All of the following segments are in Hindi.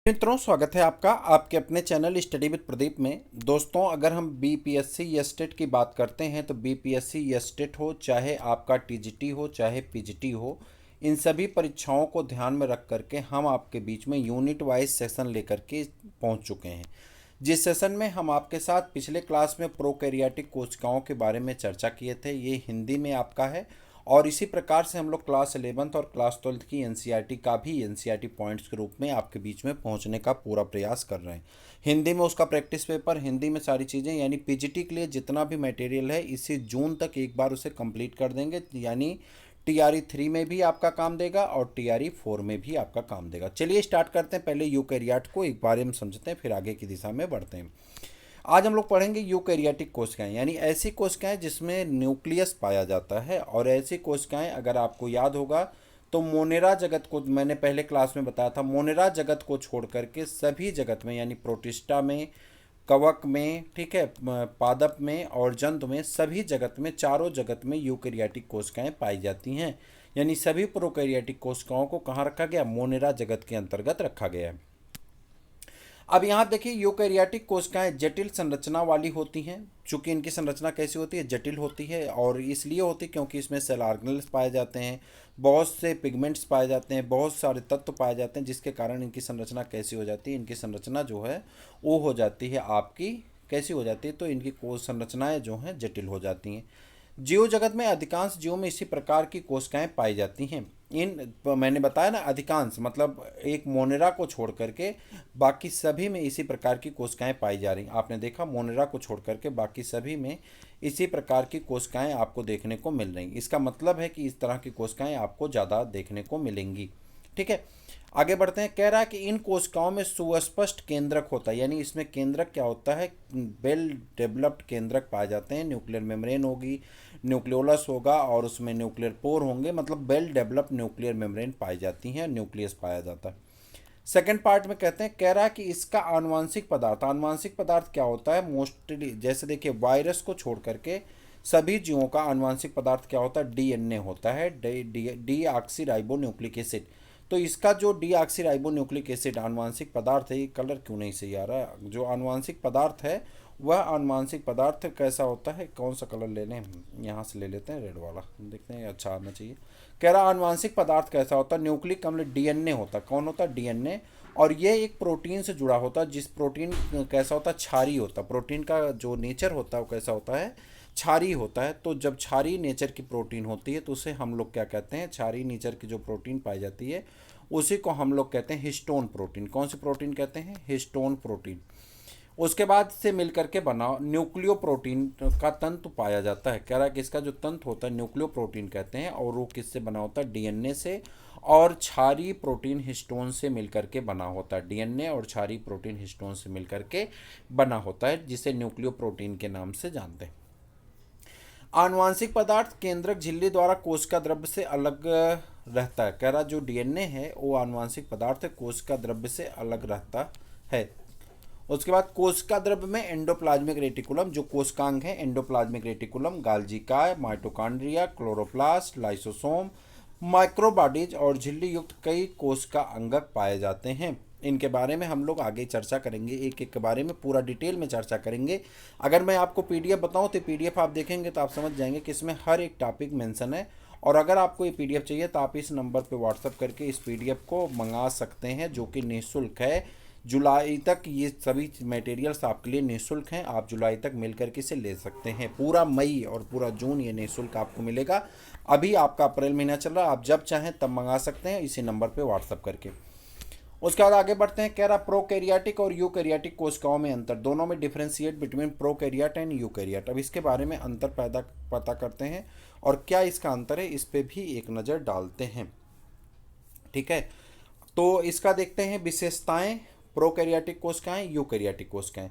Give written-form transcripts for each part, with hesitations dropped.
मित्रों, स्वागत है आपका आपके अपने चैनल स्टडी विद प्रदीप में। दोस्तों, अगर हम बीपीएससी या स्टेट की बात करते हैं तो बीपीएससी या स्टेट हो, चाहे आपका टीजीटी हो, चाहे पीजीटी हो, इन सभी परीक्षाओं को ध्यान में रख करके हम आपके बीच में यूनिट वाइज सेशन लेकर के पहुंच चुके हैं। जिस सेशन में हम आपके साथ पिछले क्लास में प्रोकैरियोटिक कोशिकाओं के बारे में चर्चा किए थे, ये हिंदी में आपका है। और इसी प्रकार से हम लोग क्लास 11th और क्लास 12th की एनसीईआरटी का भी एनसीईआरटी पॉइंट्स के रूप में आपके बीच में पहुंचने का पूरा प्रयास कर रहे हैं। हिंदी में उसका प्रैक्टिस पेपर, हिंदी में सारी चीज़ें, यानी पीजीटी के लिए जितना भी मटेरियल है इसी जून तक एक बार उसे कंप्लीट कर देंगे। यानी टीआरई 3 में भी आपका काम देगा और टीआरई 4 में भी आपका काम देगा। चलिए स्टार्ट करते हैं। पहले यूकैरियोट को एक बार हम समझते हैं, फिर आगे की दिशा में बढ़ते हैं। आज हम लोग पढ़ेंगे यूकैरियोटिक कोशिकाएं, यानी ऐसी कोशिकाएं जिसमें न्यूक्लियस पाया जाता है। और ऐसी कोशिकाएं, अगर आपको याद होगा तो मोनेरा जगत को मैंने पहले क्लास में बताया था, मोनेरा जगत को छोड़ करके सभी जगत में, यानी प्रोटिस्टा में, कवक में, ठीक है, पादप में और जंतु में, सभी जगत में, चारों जगत में यूकैरियोटिक कोशिकाएं पाई जाती हैं। यानी सभी प्रोकैरियोटिक कोशिकाओं को कहाँ रखा गया? मोनेरा जगत के अंतर्गत रखा गया है। अब यहाँ देखिए, यूकैरियोटिक कोशिकाएं जटिल संरचना वाली होती हैं। चूंकि इनकी संरचना कैसी होती है? जटिल होती है। और इसलिए होती क्योंकि इसमें सेल ऑर्गेनेल्स पाए जाते हैं, बहुत से पिगमेंट्स पाए जाते हैं, बहुत सारे तत्व पाए जाते हैं, जिसके कारण इनकी संरचना कैसी हो जाती है? इनकी संरचना जो है वो हो जाती है आपकी, कैसी हो जाती है? तो इनकी कोश संरचनाएँ जो हैं जटिल हो जाती हैं। जीव जगत में अधिकांश जीवों में इसी प्रकार की कोशिकाएं पाई जाती हैं। मैंने बताया ना, अधिकांश मतलब एक मोनेरा को छोड़ करके बाकी सभी में इसी प्रकार की कोशिकाएं पाई जा रही। आपने देखा, मोनेरा को छोड़ करके बाकी सभी में इसी प्रकार की कोशिकाएं आपको देखने को मिल रही। इसका मतलब है कि इस तरह की कोशिकाएं आपको ज़्यादा देखने को मिलेंगी। ठीक है, आगे बढ़ते हैं। कह रहा है कि इन कोशिकाओं में सुस्पष्ट केंद्रक होता है। यानी इसमें केंद्रक क्या होता है? वेल डेवलप्ड केंद्रक पाए जाते हैं। न्यूक्लियर मेम्ब्रेन होगी, न्यूक्लियोलस होगा और उसमें न्यूक्लियर पोर होंगे। मतलब वेल डेवलप्ड न्यूक्लियर मेम्ब्रेन पाई जाती हैं, न्यूक्लियस पाया जाता है। सेकेंड पार्ट में कहते हैं, कह रहा है कि इसका आनुवंशिक पदार्थ, आनुवंशिक पदार्थ क्या होता है? मोस्टली जैसे देखिए, वायरस को छोड़ करके सभी जीवों का आनुवंशिक पदार्थ क्या होता है? डीएनए होता है, D oxy ribo nucleic acid. तो इसका जो डीऑक्सीराइबो न्यूक्लिक एसिड आनुवांशिक पदार्थ है, ये कलर क्यों नहीं सही आ रहा है? जो आनुवांशिक पदार्थ है वह आनुवांशिक पदार्थ कैसा होता है? कौन सा कलर ले लें? यहाँ से ले लेते हैं रेड वाला, देखते हैं अच्छा आना चाहिए। कह रहा आनुवांशिक पदार्थ कैसा होता है? न्यूक्लिक अम्ल डीएनए होता है। कौन होता है? डीएनए। और ये एक प्रोटीन से जुड़ा होता है, जिस प्रोटीन कैसा होता है? क्षारीय होता है। प्रोटीन का जो नेचर होता है वो कैसा होता है? क्षारीय होता है। तो जब क्षारीय नेचर की प्रोटीन होती है तो उसे हम लोग क्या कहते हैं? क्षारीय नेचर की जो प्रोटीन पाई जाती है उसी को हम लोग कहते हैं हिस्टोन प्रोटीन। कौन सी प्रोटीन कहते हैं? Histone protein. उसके बाद से मिलकर के बना न्यूक्लियो प्रोटीन का तंतु पाया जाता है। कह रहा है कि इसका जो तंतु होता है न्यूक्लियो प्रोटीन कहते हैं, और वो किससे बना होता है? डीएनए से। और क्षारीय प्रोटीन हिस्टोन से मिलकर के बना होता है। डीएनए और क्षारीय प्रोटीन हिस्टोन से मिलकर के बना होता है, जिसे न्यूक्लियो प्रोटीन के नाम से जानते हैं। आनुवांशिक पदार्थ केंद्रक झिल्ली द्वारा कोशिका द्रव्य से अलग रहता है। कह रहा जो डीएनए है वो आनुवांशिक पदार्थ कोशिका द्रव्य से अलग रहता है। उसके बाद कोशिका द्रव्य में एंडोप्लाज्मिक रेटिकुलम, जो कोशिकांग है, एंडोप्लाज्मिक रेटिकुलम, गाल्जी काय, माइटोकॉन्ड्रिया, क्लोरोप्लास्ट, लाइसोसोम, माइक्रोबॉडीज और झिल्ली युक्त कई कोशिका अंगक पाए जाते हैं। इनके बारे में हम लोग आगे चर्चा करेंगे, एक एक के बारे में पूरा डिटेल में चर्चा करेंगे। अगर मैं आपको पीडीएफ बताऊं तो पीडीएफ आप देखेंगे तो आप समझ जाएंगे कि इसमें हर एक टॉपिक मेंशन है। और अगर आपको ये पीडीएफ चाहिए तो आप इस नंबर पे व्हाट्सअप करके इस पीडीएफ को मंगा सकते हैं, जो कि निःशुल्क है। जुलाई तक ये सभी मटेरियल्स आपके लिए निःशुल्क हैं। आप जुलाई तक मिल करके इसे ले सकते हैं। पूरा मई और पूरा जून ये निःशुल्क आपको मिलेगा। अभी आपका अप्रैल महीना चल रहा है, आप जब चाहें तब मंगा सकते हैं इसी नंबर पे व्हाट्सअप करके। उसके बाद आगे बढ़ते हैं। कह रहा प्रोकैरियोटिक और यूकैरियोटिक कोशिकाओं में अंतर, दोनों में differentiate between prokaryote and eukaryote. अब इसके बारे में अंतर पता करते हैं और क्या इसका अंतर है, इस पे भी एक नज़र डालते हैं। ठीक है, तो इसका देखते हैं विशेषताएं। प्रोकैरियोटिक कोशिकाएं, यूकैरियोटिक कोशिकाएं।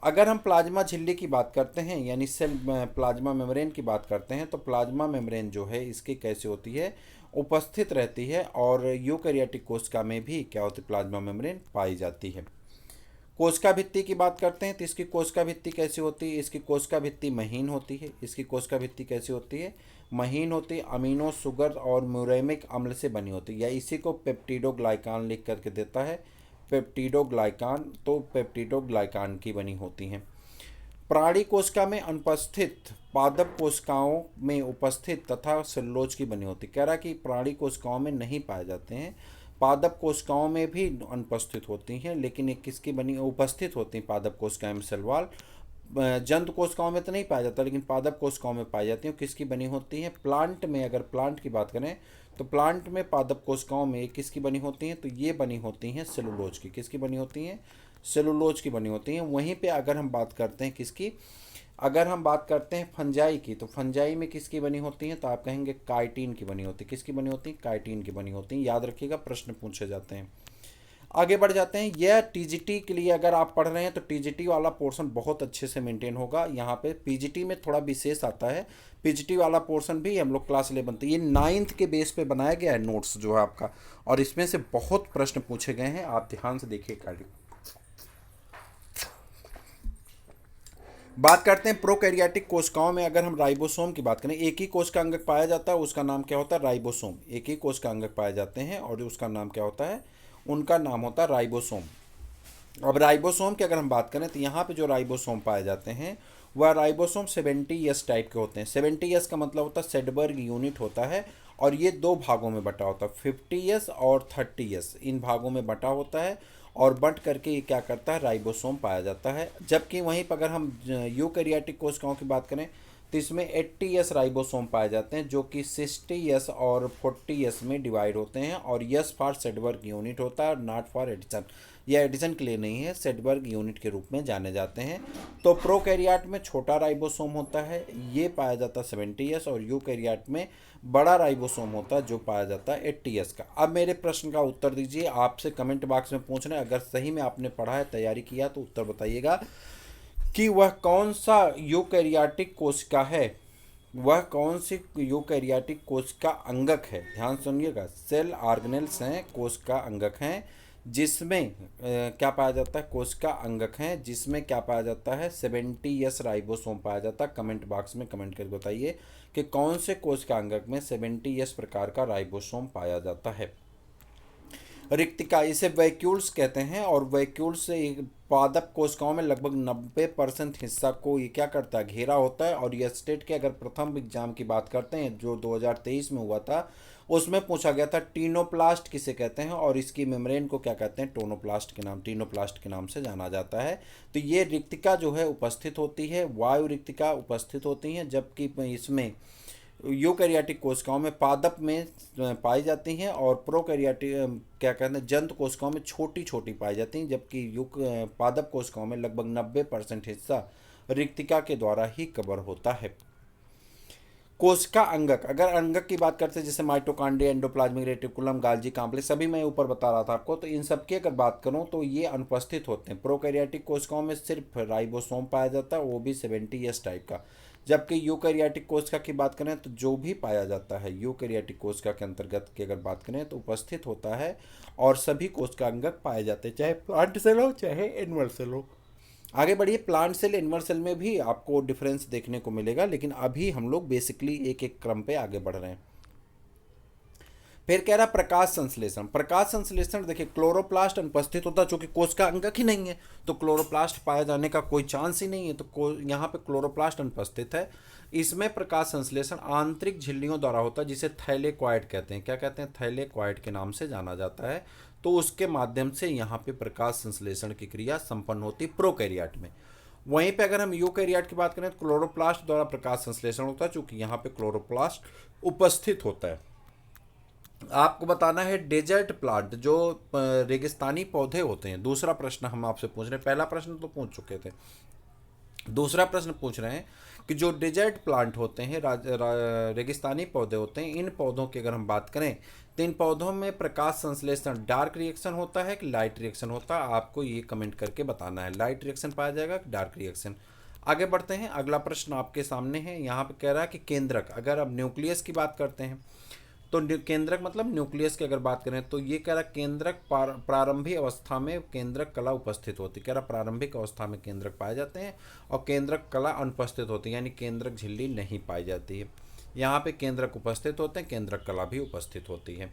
अगर हम प्लाज्मा झिल्ली की बात करते हैं, यानी सेल प्लाज्मा मेम्ब्रेन की बात करते हैं, तो प्लाज्मा मेम्ब्रेन जो है इसकी कैसे होती है? उपस्थित रहती है। और यूकैरियोटिक कोशिका में भी क्या होती है? प्लाज्मा मेम्ब्रेन पाई जाती है। कोशिका भित्ति की बात करते हैं तो इसकी कोशिका भित्ति कैसी होती है? इसकी कोशिका भित्ति महीन होती है। इसकी कोशिका भित्ति कैसी होती है? महीन होती है। अमीनो शुगर और म्यूरेमिक अम्ल से बनी होती है, या इसी को पेप्टिडोग्लाइकान लिख करके देता है। पेप्टिडोग्लाइकान, तो पेप्टिडोग्लाइकान की बनी होती हैं। प्राणी कोशिका में अनुपस्थित पादप कोशिकाओं में उपस्थित तथा सेलुलोज की बनी होती। कह रहा है कि प्राणी कोशिकाओं में नहीं पाए जाते हैं, पादप कोशिकाओं में भी अनुपस्थित होती हैं, लेकिन एक किसकी बनी उपस्थित होती हैं पादप कोशिकाएं में सेलवाल। जंतु कोशिकाओं में तो नहीं पाया जाता, लेकिन पादप कोशिकाओं में पाई जाती हैं। किसकी बनी होती हैं? प्लांट में। अगर प्लांट की बात करें तो प्लांट में पादप कोशिकाओं में किसकी बनी होती हैं? तो ये बनी होती हैं सेलुलोज की। किसकी बनी होती हैं? सेलुलोज की बनी होती हैं। वहीं पे अगर हम बात करते हैं किसकी, अगर हम बात करते हैं फंजाई की, तो फंजाई में किसकी बनी होती हैं? तो आप कहेंगे काइटिन की बनी होती है। किसकी बनी होती है? काइटिन की बनी होती हैं। याद रखिएगा, प्रश्न पूछे जाते हैं। आगे बढ़ जाते हैं। यह टीजीटी के लिए अगर आप पढ़ रहे हैं तो टीजीटी वाला पोर्शन बहुत अच्छे से मेंटेन होगा। यहाँ पे पीजीटी में थोड़ा विशेष आता है, पीजीटी वाला पोर्शन भी हम लोग क्लास 11 ये 9th के बेस पे बनाया गया है नोट्स जो है आपका, और इसमें से बहुत प्रश्न पूछे गए हैं। आप ध्यान से देखिए कार्य। बात करते हैं प्रोकैरियोटिक कोशिकाओं में। अगर हम राइबोसोम की बात करें, एक ही कोशिका अंगक पाया जाता है, उसका नाम क्या होता है? राइबोसोम। एक ही कोशिका अंगक पाए जाते हैं और उसका नाम क्या होता है? उनका नाम होता है राइबोसोम। अब राइबोसोम की अगर हम बात करें तो यहाँ पे जो राइबोसोम पाए जाते हैं वह राइबोसोम 70S टाइप के होते हैं। 70S का मतलब होता है सेडबर्ग यूनिट होता है, और ये दो भागों में बटा होता है, 50S और 30S, इन भागों में बटा होता है। और बंट करके ये क्या करता है? राइबोसोम पाया जाता है। जबकि वहीं पर अगर हम यूकैरियोटिक कोशिकाओं की बात करें तो इसमें 80S राइबोसोम पाए जाते हैं, जो कि 60S और 40S में डिवाइड होते हैं। और यस फॉर सेडबर्ग यूनिट होता है, नॉट फॉर एडिशन। यह एडिशन के लिए नहीं है, सेडबर्ग यूनिट के रूप में जाने जाते हैं। तो प्रोकैरियोट में छोटा राइबोसोम होता है, ये पाया जाता है 70S, और यूकैरियोट में बड़ा राइबोसोम होता है जो पाया जाता है 80S का। अब मेरे प्रश्न का उत्तर दीजिए, आपसे कमेंट बॉक्स में पूछ रहे हैं। अगर सही में आपने पढ़ा है, तैयारी किया, तो उत्तर बताइएगा कि वह कौन सा यूकैरियोटिक कोशिका है, वह कौन सी यूकैरियोटिक कोशिका अंगक है। ध्यान सुनिएगा, सेल ऑर्गेनेल्स हैं, कोशिका अंगक हैं, जिसमें क्या पाया जाता है? कोशिका अंगक हैं, जिसमें क्या पाया जाता है? 70S राइबोसोम पाया जाता है। कमेंट बॉक्स में कमेंट करके बताइए कि कौन से कोशिका अंगक में 70S प्रकार का राइबोसोम पाया जाता है। रिक्तिका, इसे वैक्यूल्स कहते हैं, और वैक्यूल्स से पादप कोशिकाओं में लगभग 90% हिस्सा को ये क्या करता है? घेरा होता है। और ये स्टेट के अगर प्रथम एग्जाम की बात करते हैं जो 2023 में हुआ था, उसमें पूछा गया था टीनोप्लास्ट किसे कहते हैं, और इसकी मेम्ब्रेन को क्या कहते हैं? टीनोप्लास्ट के नाम से जाना जाता है। तो ये रिक्तिका जो है उपस्थित होती है, वायु रिक्तिका उपस्थित होती हैं, जबकि इसमें यूकैरियोटिक कोशिकाओं में पादप में पाई जाती हैं, और प्रोकैरियोटिक क्या कहते हैं? जंतु कोशिकाओं में छोटी छोटी पाई जाती हैं, जबकि पादप कोशिकाओं में लगभग 90% हिस्सा रिक्तिका के द्वारा ही कवर होता है। कोशिका अंगक, अगर अंगक की बात करते हैं जैसे माइटोकॉन्ड्रिया, एंडोप्लाज्मिक रेटिकुलम, गाल्जी कॉम्प्लेक्स, सभी मैं ऊपर बता रहा था आपको, तो इन सब की अगर बात करूं तो ये अनुपस्थित होते हैं। प्रोकैरियोटिक कोशिकाओं में सिर्फ राइबोसोम पाया जाता है, वो भी 70S टाइप का। जबकि यूकैरियोटिक कोशिका की बात करें तो जो भी पाया जाता है यूकैरियोटिक कोशिका के अंतर्गत की अगर बात करें तो उपस्थित होता है, और सभी कोशिका अंगक पाए जाते हैं, चाहे प्लांट सेल हो चाहे एनिमल सेल हो। आगे बढ़िए, प्लांट सेल एनिमल सेल में भी आपको डिफरेंस देखने को मिलेगा, लेकिन अभी हम लोग बेसिकली एक एक क्रम पे आगे बढ़ रहे हैं। फिर कह रहा प्रकाश संश्लेषण। प्रकाश संश्लेषण देखिए, क्लोरोप्लास्ट अनुपस्थित होता है, चूंकि कोशिका अंगक ही नहीं है तो क्लोरोप्लास्ट पाया जाने का कोई चांस ही नहीं है, तो यहाँ पे क्लोरोप्लास्ट अनुपस्थित है। इसमें प्रकाश संश्लेषण आंतरिक झिल्लियों द्वारा होता है, जिसे थैलेक्वाइड कहते हैं। क्या कहते हैं? थैलेक्वाइड के नाम से जाना जाता है। तो उसके माध्यम से यहाँ पे प्रकाश संश्लेषण की क्रिया संपन्न होती है प्रोकैरियोट में। वहीं पे अगर हम यूकैरियोट की बात करें तो क्लोरोप्लास्ट द्वारा प्रकाश संश्लेषण होता है, चूंकि यहाँ पे क्लोरोप्लास्ट उपस्थित होता है। आपको बताना है डेजर्ट प्लांट, जो रेगिस्तानी पौधे होते हैं। दूसरा प्रश्न हम आपसे पूछ रहे हैं, पहला प्रश्न तो पूछ चुके थे, दूसरा प्रश्न पूछ रहे हैं कि जो डेजर्ट प्लांट होते हैं, रेगिस्तानी पौधे होते हैं, इन पौधों की अगर हम बात करें तो इन पौधों में प्रकाश संश्लेषण डार्क रिएक्शन होता है कि लाइट रिएक्शन होता है? आपको ये कमेंट करके बताना है, लाइट रिएक्शन पाया जाएगा कि डार्क रिएक्शन। आगे बढ़ते हैं, अगला प्रश्न आपके सामने है। यहाँ पे कह रहा है कि केंद्रक, अगर अब न्यूक्लियस की बात करते हैं तो केंद्रक मतलब न्यूक्लियस की अगर बात करें तो ये कह रहा केंद्रक प्रारंभिक अवस्था में केंद्रक कला उपस्थित होती है। कह रहा प्रारंभिक अवस्था में केंद्रक पाए जाते हैं और केंद्रक कला अनुपस्थित होती है, यानी केंद्रक झिल्ली नहीं पाई जाती है। यहाँ पे केंद्रक उपस्थित होते हैं, केंद्रक कला भी उपस्थित होती है।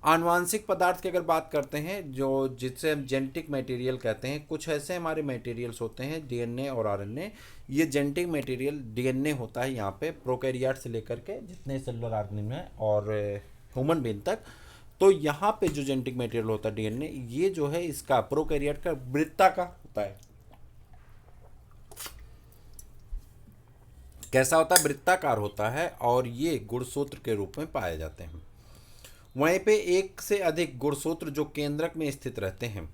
आनुवांशिक पदार्थ की अगर बात करते हैं, जो जिससे हम जेनेटिक मटेरियल कहते हैं, कुछ ऐसे हमारे मटेरियल्स होते हैं डीएनए और आरएनए। ये जेनेटिक मटेरियल डीएनए होता है यहाँ पे प्रोकैरियोट से लेकर के जितने सेलुलर ऑर्गेनिज्म है और ह्यूमन बीन तक। तो यहाँ पे जो जेनेटिक मटेरियल होता है डीएनए, ये जो है इसका प्रोकैरियोट का वृत्ताकार होता है। कैसा होता है? वृत्ताकार होता है और ये गुणसूत्र के रूप में पाए जाते हैं। वहीं पे एक से अधिक गुणसूत्र जो केंद्रक में स्थित रहते हैं।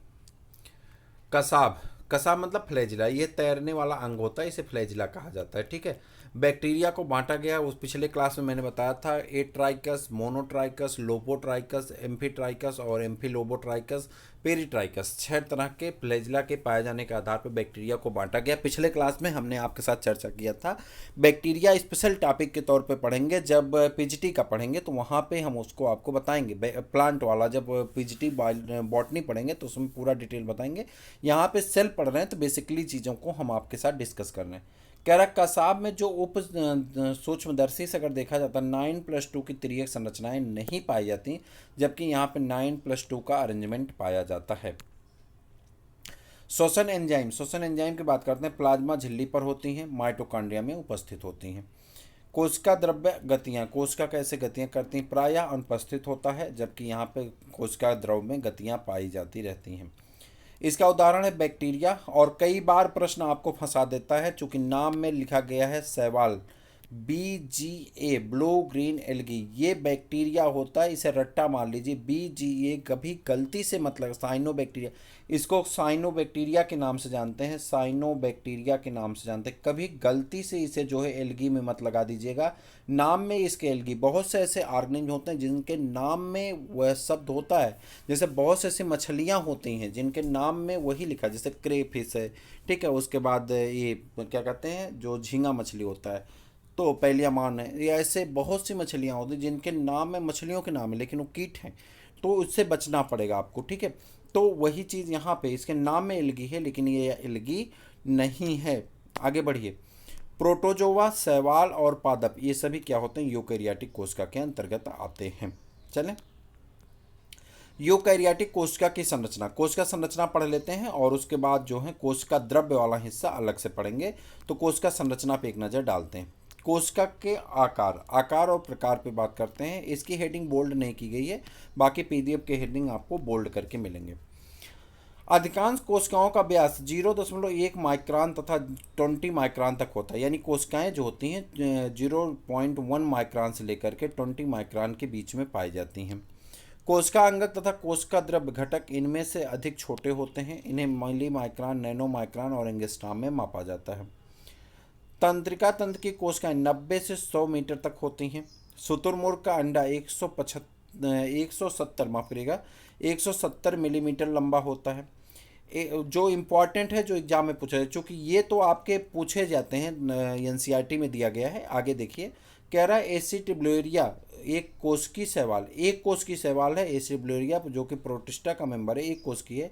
कसाब, कसाब मतलब फ्लैजिला, ये तैरने वाला अंग होता है, इसे फ्लैजिला कहा जाता है। ठीक है। बैक्टीरिया को बांटा गया, उस पिछले क्लास में मैंने बताया था, एट्राइकस, मोनोट्राइकस, लोपोट्राइकस, एम्फीट्राइकस और एम्फीलोबोट्राइकस, पेरीट्राइकस, 6 तरह के फ्लैजिला के पाए जाने के आधार पर बैक्टीरिया को बांटा गया। पिछले क्लास में हमने आपके साथ चर्चा किया था। बैक्टीरिया स्पेशल टॉपिक के तौर पे पढ़ेंगे, जब पीजीटी का पढ़ेंगे तो वहाँ पे हम उसको आपको बताएंगे। प्लांट वाला जब पीजीटी बॉटनी पढ़ेंगे तो उसमें पूरा डिटेल बताएंगे। यहाँ पे सेल पढ़ रहे हैं तो बेसिकली चीज़ों को हम आपके साथ डिस्कस कर रहे हैं। कह रहा कसाब में जो उप सूक्ष्मदर्शी से अगर देखा जाता है 9+2 की तिर्यक संरचनाएं नहीं पाई जाती, जबकि यहाँ पे 9+2 का अरेंजमेंट पाया जाता है। श्वसन एंजाइम, श्वसन एंजाइम की बात करते हैं, प्लाज्मा झिल्ली पर होती हैं, माइटोकॉन्ड्रिया में उपस्थित होती हैं। कोशिका द्रव्य गतियाँ, कोशिका कैसे गतियाँ करती हैं? प्रायः अनुपस्थित होता है, जबकि यहाँ पे कोशिका द्रव में गतियाँ पाई जाती रहती हैं। इसका उदाहरण है बैक्टीरिया। और कई बार प्रश्न आपको फंसा देता है, चूंकि नाम में लिखा गया है शैवाल, BGA, ब्लू ग्रीन एल्गी, ये बैक्टीरिया होता है, इसे रट्टा मार लीजिए। BGA कभी गलती से मतलब साइनो बैक्टीरिया, इसको साइनो बैक्टीरिया के नाम से जानते हैं, साइनो बैक्टीरिया के नाम से जानते हैं। कभी गलती से इसे जो है एल्गी में मत लगा दीजिएगा। नाम में इसके एल्गी, बहुत से ऐसे ऑर्गेनिज्म होते हैं जिनके नाम में वह शब्द होता है। जैसे बहुत से ऐसी मछलियाँ होती हैं जिनके नाम में वही लिखा है, जैसे क्रेफिश है। ठीक है। उसके बाद ये क्या कहते हैं, जो झींगा मछली होता है, तो पैलियामान है। ये ऐसे बहुत सी मछलियाँ होती हैं जिनके नाम में मछलियों के नाम है लेकिन वो कीट हैं, तो उससे बचना पड़ेगा आपको। ठीक है। तो वही चीज़ यहाँ पे इसके नाम में एल्गी है लेकिन ये एल्गी नहीं है। आगे बढ़िए। प्रोटोजोआ, शैवाल और पादप, ये सभी क्या होते हैं? यूकैरियोटिक कोशिका के अंतर्गत आते हैं। चलें, यूकैरियोटिक कोशिका की संरचना, कोशिका संरचना पढ़ लेते हैं और उसके बाद जो है कोशिका द्रव्य वाला हिस्सा अलग से पढ़ेंगे। तो कोशिका संरचना पे एक नज़र डालते हैं। कोशिका के आकार, आकार और प्रकार पे बात करते हैं। इसकी हेडिंग बोल्ड नहीं की गई है, बाकी पीडीएफ के हेडिंग आपको बोल्ड करके मिलेंगे। अधिकांश कोशिकाओं का व्यास 0.1 माइक्रोन तथा 20 माइक्रोन तक होता है, यानी कोशिकाएं जो होती हैं 0.1 माइक्रोन से लेकर के 20 माइक्रोन के बीच में पाई जाती हैं। कोशिका अंगक तथा कोशिका द्रव्य घटक इनमें से अधिक छोटे होते हैं। इन्हें मिली माइक्रोन, नैनो माइक्रोन और एंगस्ट्रॉम में मापा जाता है। तंत्रिका तंत्र की कोशिकाएं 90 से 100 मीटर तक होती हैं। शुतुरमुर्ग का अंडा 170 माफ करिएगा 170 मिलीमीटर लंबा होता है। जो इम्पॉर्टेंट है, जो एग्जाम में पूछा जाए, चूँकि ये तो आपके पूछे जाते हैं, एनसीईआरटी में दिया गया है। आगे देखिए, कह रहा है एसिटिब्लोरिया, एक कोशिकी शैवाल, एक कोशिकी शैवाल है एसिटिब्लोरिया, जो कि प्रोटिस्टा का मेंबर है, एक कोशिकी है,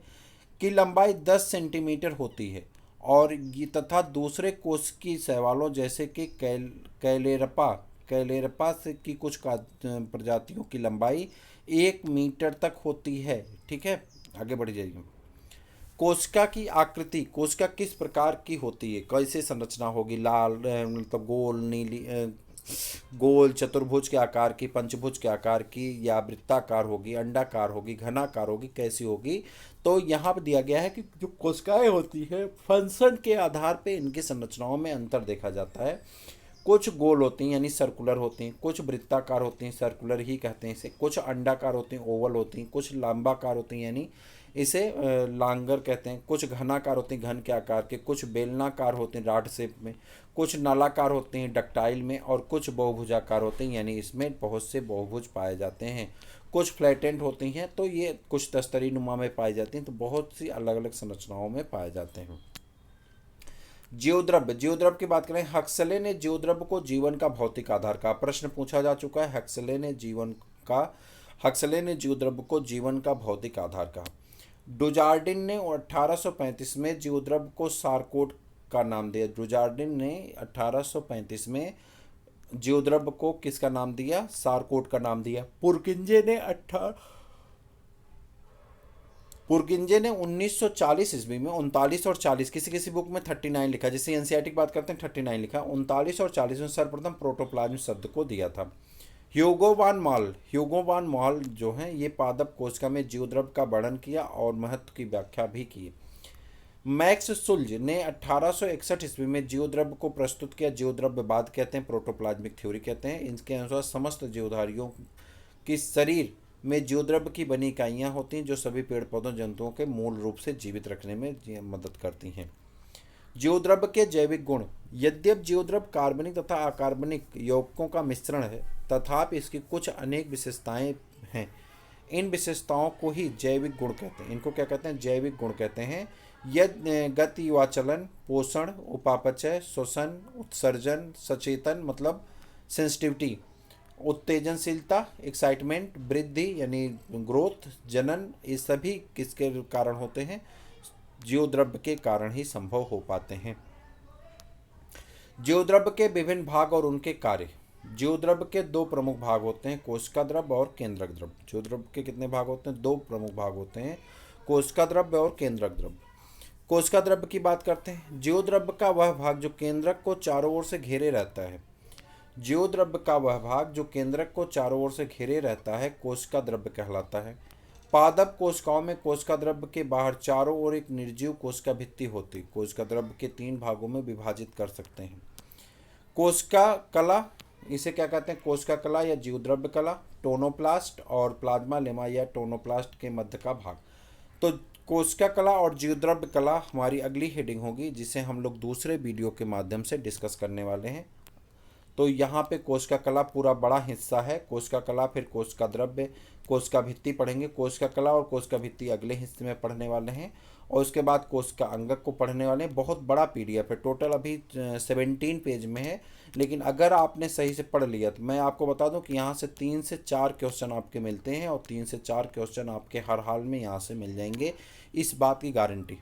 की लंबाई 10 सेंटीमीटर होती है। और ये तथा दूसरे कोशिकी शैवालों जैसे कि कैलेरपा से की कुछ प्रजातियों की लंबाई 1 मीटर तक होती है। ठीक है। आगे बढ़ जाइए। कोशिका की आकृति, कोशिका किस प्रकार की होती है? कैसे संरचना होगी? लाल मतलब गोल, नीली, गोल, चतुर्भुज के आकार की, पंचभुज के आकार की, या वृत्ताकार होगी, अंडाकार होगी, घनाकार होगी, कैसी होगी? तो यहाँ पर दिया गया है कि जो कोशिकाएं होती है फंक्शन के आधार पे इनकी संरचनाओं में अंतर देखा जाता है। कुछ गोल होती हैं यानी सर्कुलर होती हैं, कुछ वृत्ताकार होती हैं, सर्कुलर ही कहते हैं इसे, कुछ अंडाकार होती हैं, ओवल होती हैं, कुछ लंबाकार होती हैं यानी इसे लांगर कहते हैं, कुछ घनाकार होती हैं, घन के आकार के, कुछ बेलनाकार होते हैं राड शेप में, कुछ नलाकार होते हैं डक्टाइल में, और कुछ बहुभुजाकार होते हैं यानी इसमें बहुत से बहुभुज पाए जाते हैं, कुछ फ्लैटेंड होती हैं, तो ये कुछ तस्तरी नुमा में पाई जाती हैं। तो बहुत सी अलग अलग संरचनाओं में पाए जाते हैं। जीवद्रव्य, जीवद्रव्य की बात करें, हक्सले ने जीवद्रव्य को जीवन का भौतिक आधार कहा। प्रश्न पूछा जा चुका है, हक्सले ने जीवद्रव्य को जीवन का भौतिक आधार कहा। डुजार्डिन ने 1835 में जीवद्रव्य को सारकोट का नाम दिया। डुजार्डिन ने 1835 में जीवद्रव्य को किसका नाम दिया? सारकोट का नाम दिया। पुरकिंजे ने पुरकिंजे ने 1940 ईस्वी में 39 और 40, किसी किसी बुक में 39 लिखा, जैसे एनसीईआरटी की बात करते हैं 39 लिखा, 39 और 40 में सर्वप्रथम प्रोटोप्लाज्म शब्द को दिया था। ह्यूगो वान मॉल जो हैं ये पादप कोशिका में जीवद्रव्य का वर्णन किया और महत्व की व्याख्या भी की। मैक्स सुल्ज ने 1861 ईस्वी में जीवद्रव्य को प्रस्तुत किया। जीवद्रव्यवाद कहते हैं, प्रोटोप्लाज्मिक थ्योरी कहते हैं। इनके अनुसार समस्त जीवधारियों की शरीर में जीवद्रव्य की बनी इकाइयाँ होती हैं जो सभी पेड़ पौधों जंतुओं के मूल रूप से जीवित रखने में मदद करती हैं। जीवद्रव्य के जैविक गुण। यद्यपि जीवद्रव्य कार्बनिक तथा अकार्बनिक यौगिकों का मिश्रण है, तथापि इसकी कुछ अनेक विशेषताएं हैं। इन विशेषताओं को ही जैविक गुण कहते हैं। इनको क्या कहते हैं? जैविक गुण कहते हैं। गति युवा चलन, पोषण, उपापचय, श्वसन, उत्सर्जन, सचेतन मतलब सेंसिटिविटी, उत्तेजनशीलता, एक्साइटमेंट, वृद्धि यानी ग्रोथ, जनन, ये सभी किसके कारण होते हैं? जीवद्रव्य के कारण ही संभव हो पाते हैं। जीवद्रव्य के विभिन्न भाग और उनके कार्य। जीवद्रव्य के दो प्रमुख भाग होते हैं, कोशिका द्रव्य और केंद्रक द्रव्य। जीवद्रव्य के कितने भाग होते हैं? दो प्रमुख भाग होते हैं, कोशिका द्रव्य और केंद्रक द्रव्य। कोशिका द्रव्य की बात करते हैं। जीवद्रव्य का वह भाग जो केंद्रक को चारों ओर से घेरे रहता है। जीवद्रव्य का वह भाग जो केंद्रक को चारों ओर से घेरे रहता है कोशिका द्रव्य कहलाता है। पादप कोशिकाओं में कोशिका द्रव्य के बाहर चारों ओर एक निर्जीव कोशिका भित्ति होती। कोशिका द्रव्य के 3 भागों में विभाजित कर सकते हैं। कोशिका कला, इसे क्या कहते हैं? कोशिका कला या जीवद्रव्य कला, टोनोप्लास्ट और प्लाज्मा लेमा या टोनोप्लास्ट के मध्य का भाग। तो कोशिका कला और जीवद्रव्य कला हमारी अगली हेडिंग होगी, जिसे हम लोग दूसरे वीडियो के माध्यम से डिस्कस करने वाले हैं। तो यहाँ पे कोशिका कला पूरा बड़ा हिस्सा है। कोशिका कला, फिर कोशिका द्रव्य, कोशिका भित्ति पढ़ेंगे। कोशिका कला और कोशिका भित्ति अगले हिस्से में पढ़ने वाले हैं, और उसके बाद कोशिका अंगक को पढ़ने वाले हैं। बहुत बड़ा पीडीएफ है, टोटल अभी 17 पेज में है, लेकिन अगर आपने सही से पढ़ लिया तो मैं आपको बता दूं कि यहाँ से 3 से 4 क्वेश्चन आपके मिलते हैं, और 3 से 4 क्वेश्चन आपके हर हाल में यहाँ से मिल जाएंगे, इस बात की गारंटी।